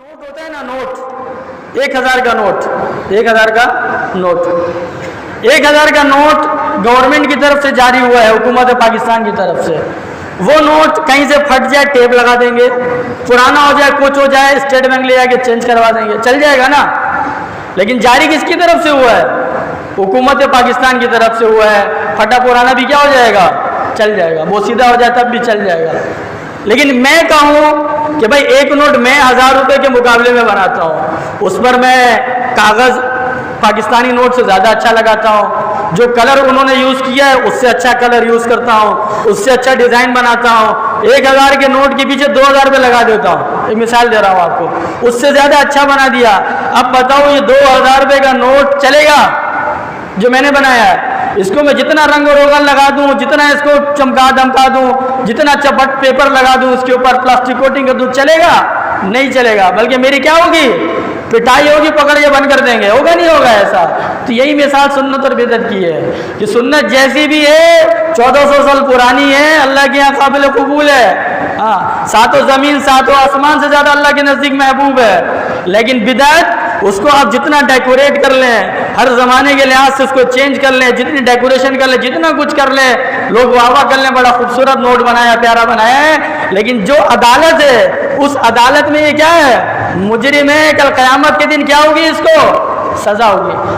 Note होता है ना, नोट 1000 का नोट, 1000 का नोट, 1000 का नोट गवर्नमेंट की तरफ से जारी हुआ है, हुकूमत पाकिस्तान की तरफ से। वो नोट कहीं से फट जाए टेप लगा देंगे, पुराना हो जाए कुछ हो जाए स्टेट बैंक ले जाके चेंज करवा देंगे, चल जाएगा ना। लेकिन जारी किसकी तरफ से हुआ है? हुकूमत पाकिस्तान की तरफ से हुआ है। फटा पुराना भी क्या हो जाएगा? चल जाएगा। वो सीधा हो जाए तब भी चल जाएगा। लेकिन मैं कहूँ कि भाई एक नोट मैं 1000 रुपये के मुकाबले में बनाता हूँ, उस पर मैं कागज़ पाकिस्तानी नोट से ज़्यादा अच्छा लगाता हूँ, जो कलर उन्होंने यूज़ किया है उससे अच्छा कलर यूज़ करता हूँ, उससे अच्छा डिज़ाइन बनाता हूँ। 1000 के नोट के पीछे 2000 रुपये लगा देता हूँ। एक मिसाल दे रहा हूँ आपको, उससे ज़्यादा अच्छा बना दिया। अब बताओ ये 2000 रुपये का नोट चलेगा जो मैंने बनाया है? इसको मैं जितना रंग रोगन लगा दूं, जितना इसको चमका दमका दूं, जितना चपट पेपर लगा दूं, उसके ऊपर प्लास्टिक कोटिंग कर दूं, चलेगा? नहीं चलेगा। बल्कि मेरी क्या होगी? पिटाई होगी, पकड़ के बंद कर देंगे। होगा नहीं होगा ऐसा? तो यही मिसाल सुन्नत और बिदअत की है कि सुन्नत जैसी भी है 1400 साल पुरानी है, अल्लाह के यहाँ काबिल कबूल है। हाँ, सातों ज़मीन सातों आसमान से ज़्यादा अल्लाह के नज़दीक महबूब है। लेकिन बिदअत, उसको आप जितना डेकोरेट कर लें, हर ज़माने के लिहाज से उसको चेंज कर लें, जितनी डेकोरेशन कर लें, जितना कुछ कर लें, लोग वाह वाह कर लें, बड़ा खूबसूरत नोट बनाया, प्यारा बनाया है। लेकिन जो अदालत है, उस अदालत में ये क्या है? मुजरिम है। कल क़यामत के दिन क्या होगी? इसको सज़ा होगी।